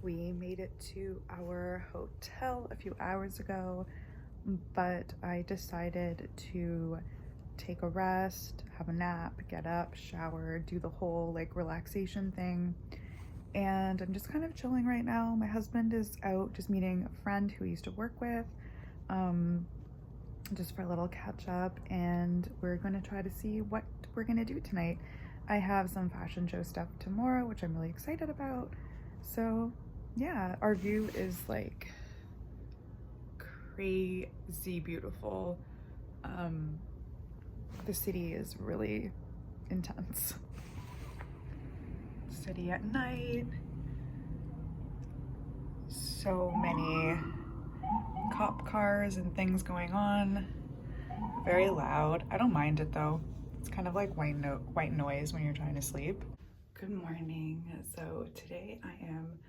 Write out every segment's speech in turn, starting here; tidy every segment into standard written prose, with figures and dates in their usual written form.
We made it to our hotel a few hours ago, but I decided to take a rest, have a nap, get up, shower, do the whole like relaxation thing. And I'm just kind of chilling right now. My husband is out just meeting a friend who he used to work with, just for a little catch up, and we're going to try to see what we're going to do tonight. I have some fashion show stuff tomorrow, which I'm really excited about. So yeah, our view is like crazy beautiful. The city is really intense. City at night. So many cop cars and things going on. Very loud. I don't mind it though. It's kind of like white noise when you're trying to sleep. Good morning. So today I am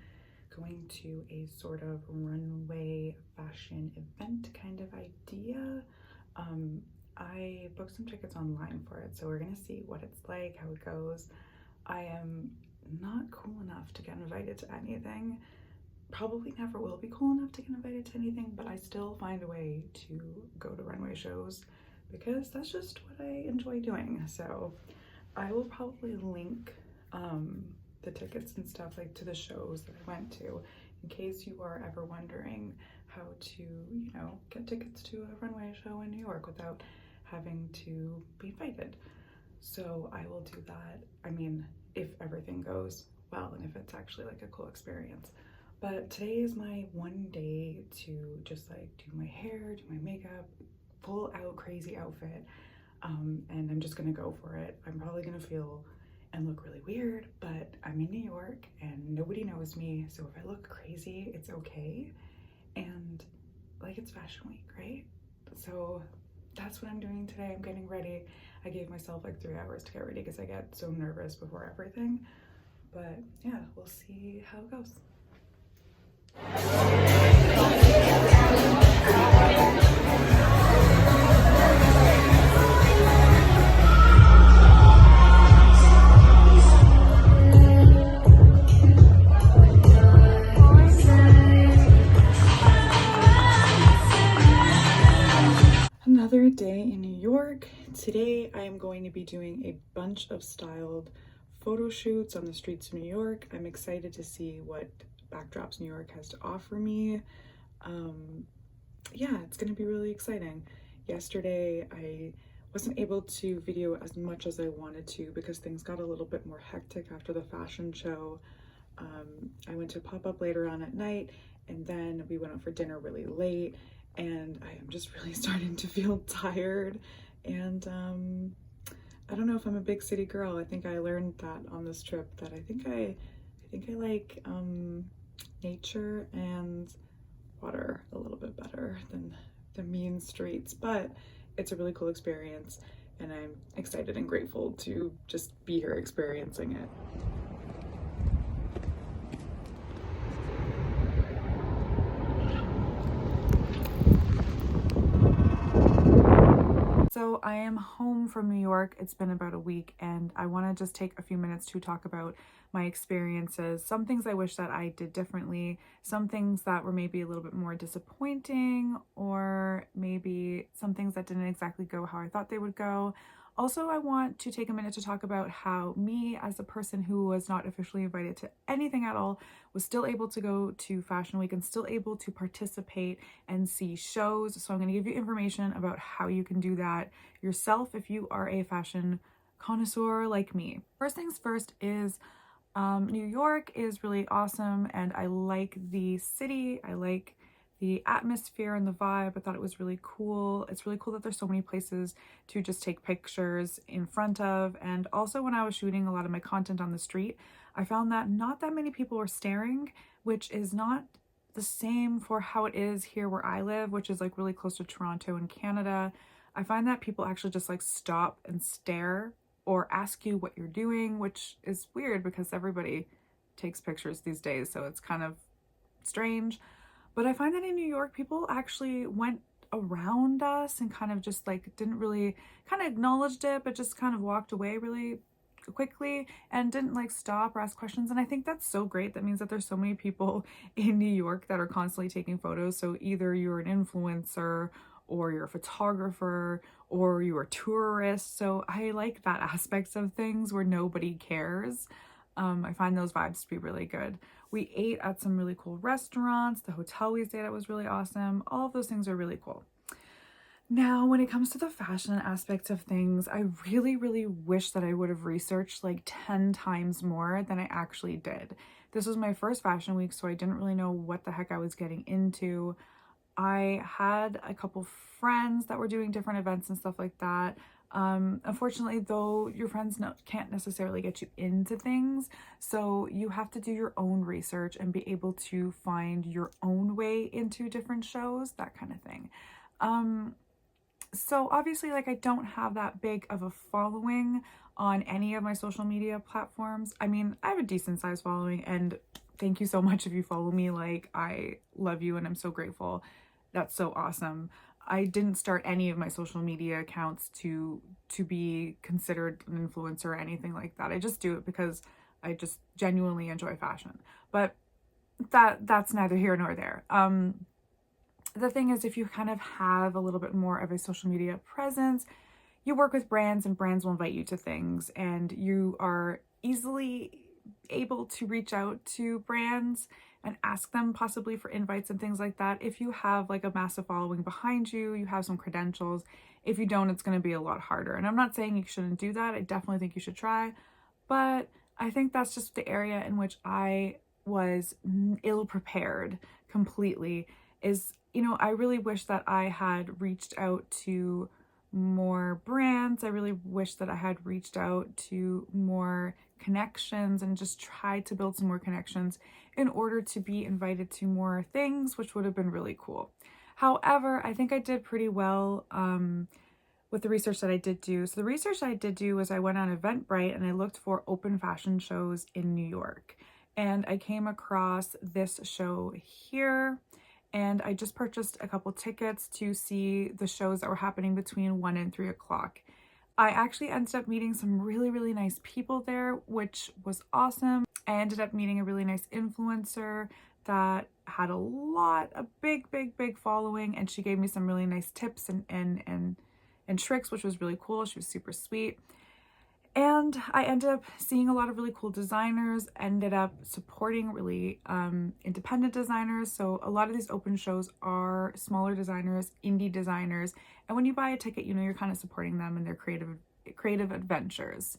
going to a sort of runway fashion event kind of idea. I booked some tickets online for it, so we're gonna see what it's like, how it goes. I am not cool enough to get invited to anything. Probably never will be cool enough to get invited to anything, but I still find a way to go to runway shows because that's just what I enjoy doing. So I will probably link the tickets and stuff like to the shows that I went to, in case you are ever wondering how to, you know, get tickets to a runway show in New York without having to be invited. So I will do that. I mean, if everything goes well and if it's actually like a cool experience. But today is my one day to just like do my hair, do my makeup, full out crazy outfit. And I'm just gonna go for it. I'm probably gonna feel and look really weird, but I'm in New York and nobody knows me. So if I look crazy, it's okay. And like, it's fashion week, right? So that's what I'm doing today. I'm getting ready. I gave myself like 3 hours to get ready because I get so nervous before everything. But yeah, we'll see how it goes. Another day in New York. Today I am going to be doing a bunch of styled photo shoots on the streets of New York. I'm excited to see what backdrops New York has to offer me. Yeah, it's gonna be really exciting. Yesterday I wasn't able to video as much as I wanted to because things got a little bit more hectic after the fashion show. I went to a pop-up later on at night, and then we went out for dinner really late, and I am just really starting to feel tired. And I don't know if I'm a big city girl. I think I learned that on this trip, that I think I like nature and water a little bit better than the mean streets, but it's a really cool experience, and I'm excited and grateful to just be here experiencing it. So I am home from New York. It's been about a week, and I want to just take a few minutes to talk about my experiences, some things I wish that I did differently, some things that were maybe a little bit more disappointing, or maybe some things that didn't exactly go how I thought they would go. Also, I want to take a minute to talk about how me, as a person who was not officially invited to anything at all, was still able to go to Fashion Week and still able to participate and see shows. So I'm going to give you information about how you can do that yourself if you are a fashion connoisseur like me. First things first is New York is really awesome, and I like the city. I like the atmosphere and the vibe. I thought it was really cool. It's really cool that there's so many places to just take pictures in front of. And also, when I was shooting a lot of my content on the street, I found that not that many people were staring, which is not the same for how it is here where I live, which is like really close to Toronto in Canada. I find that people actually just like stop and stare or ask you what you're doing, which is weird because everybody takes pictures these days, so it's kind of strange. But I find that in New York, people actually went around us and kind of just like didn't really kind of acknowledged it, but just kind of walked away really quickly and didn't like stop or ask questions. And I think that's so great. That means that there's so many people in New York that are constantly taking photos. So either you're an influencer or you're a photographer or you're a tourist. So I like that aspect of things where nobody cares. I find those vibes to be really good. We ate at some really cool restaurants. The hotel we stayed at was really awesome. All of those things are really cool. Now, when it comes to the fashion aspects of things, I really, really wish that I would have researched like 10 times more than I actually did. This was my first fashion week, so I didn't really know what the heck I was getting into. I had a couple friends that were doing different events and stuff like that. Unfortunately, though, your friends can't necessarily get you into things, so you have to do your own research and be able to find your own way into different shows, that kind of thing. So obviously, like, I don't have that big of a following on any of my social media platforms. I mean, I have a decent sized following, and thank you so much if you follow me. Like, I love you and I'm so grateful. That's so awesome. I didn't start any of my social media accounts to be considered an influencer or anything like that. I just do it because I just genuinely enjoy fashion. But that's neither here nor there. The thing is, if you kind of have a little bit more of a social media presence, you work with brands and brands will invite you to things, and you are easily able to reach out to brands and ask them possibly for invites and things like that. If you have like a massive following behind you, you have some credentials. If you don't, it's going to be a lot harder. And I'm not saying you shouldn't do that. I definitely think you should try. But I think that's just the area in which I was ill prepared completely. Is, you know, I really wish that I had reached out to more brands. I really wish that I had reached out to more connections and just tried to build some more connections in order to be invited to more things, which would have been really cool. However, I think I did pretty well with the research that I did do. So the research I did do was I went on Eventbrite and I looked for open fashion shows in New York. And I came across this show here. And I just purchased a couple tickets to see the shows that were happening between 1 and 3 o'clock. I actually ended up meeting some really, really nice people there, which was awesome. I ended up meeting a really nice influencer that had a big following, and she gave me some really nice tips and tricks, which was really cool. She was super sweet. And I ended up seeing a lot of really cool designers, ended up supporting really independent designers. So a lot of these open shows are smaller designers, indie designers. And when you buy a ticket, you know, you're kind of supporting them in their creative adventures.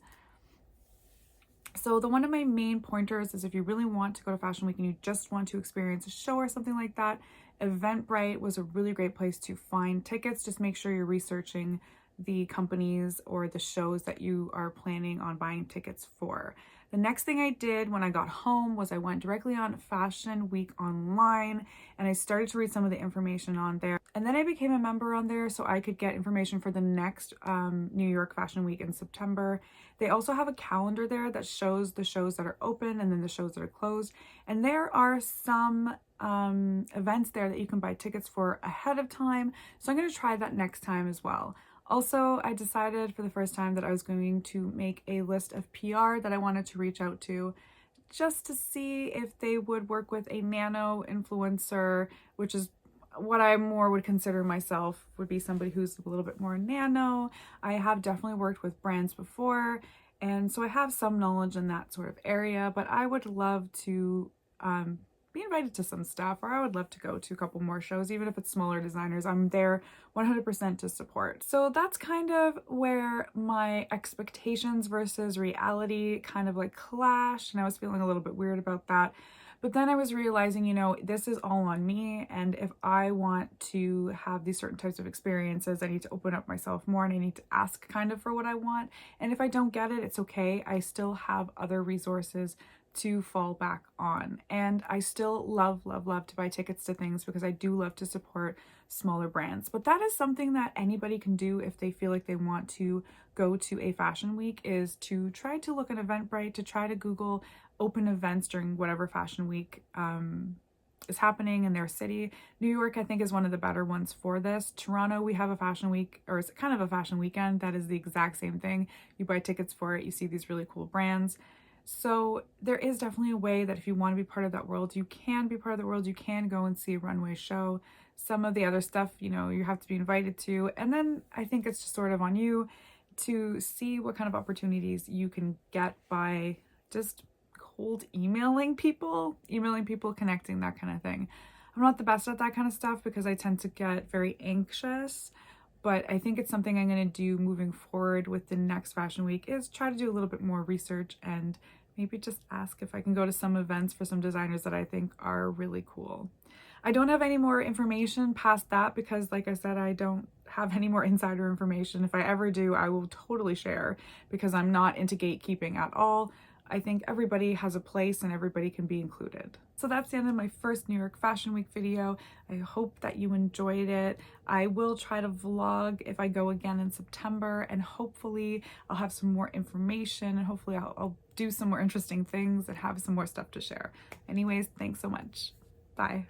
So one of my main pointers is if you really want to go to Fashion Week and you just want to experience a show or something like that, Eventbrite was a really great place to find tickets. Just make sure you're researching the companies or the shows that you are planning on buying tickets for. The next thing I did when I got home was I went directly on Fashion Week online and I started to read some of the information on there. And then I became a member on there so I could get information for the next New York Fashion Week in September. They also have a calendar there that shows the shows that are open and then the shows that are closed. And there are some events there that you can buy tickets for ahead of time. So I'm going to try that next time as well. Also, I decided for the first time that I was going to make a list of PR that I wanted to reach out to just to see if they would work with a nano influencer, which is what I more would consider myself, would be somebody who's a little bit more nano. I have definitely worked with brands before, and so I have some knowledge in that sort of area, but I would love to be invited to some stuff, or I would love to go to a couple more shows, even if it's smaller designers. I'm there 100% to support. So that's kind of where my expectations versus reality kind of like clashed, and I was feeling a little bit weird about that. But then I was realizing, you know, this is all on me, and if I want to have these certain types of experiences, I need to open up myself more and I need to ask kind of for what I want. And if I don't get it, it's okay. I still have other resources to fall back on. And I still love to buy tickets to things because I do love to support smaller brands. But that is something that anybody can do if they feel like they want to go to a fashion week, is to try to look at Eventbrite, to try to Google open events during whatever fashion week is happening in their city. New York, I think, is one of the better ones for this. Toronto, we have a fashion week, or it's kind of a fashion weekend that is the exact same thing. You buy tickets for it, you see these really cool brands. So there is definitely a way that if you want to be part of that world, you can be part of the world. You can go and see a runway show. Some of the other stuff, you know, you have to be invited to. And then I think it's just sort of on you to see what kind of opportunities you can get by just cold emailing people, connecting, that kind of thing. I'm not the best at that kind of stuff because I tend to get very anxious, but I think it's something I'm going to do moving forward with the next fashion week, is try to do a little bit more research and maybe just ask if I can go to some events for some designers that I think are really cool. I don't have any more information past that because, like I said, I don't have any more insider information. If I ever do, I will totally share because I'm not into gatekeeping at all. I think everybody has a place and everybody can be included. So that's the end of my first New York Fashion Week video. I hope that you enjoyed it. I will try to vlog if I go again in September, and hopefully I'll have some more information, and hopefully I'll do some more interesting things and have some more stuff to share. Anyways, thanks so much. Bye.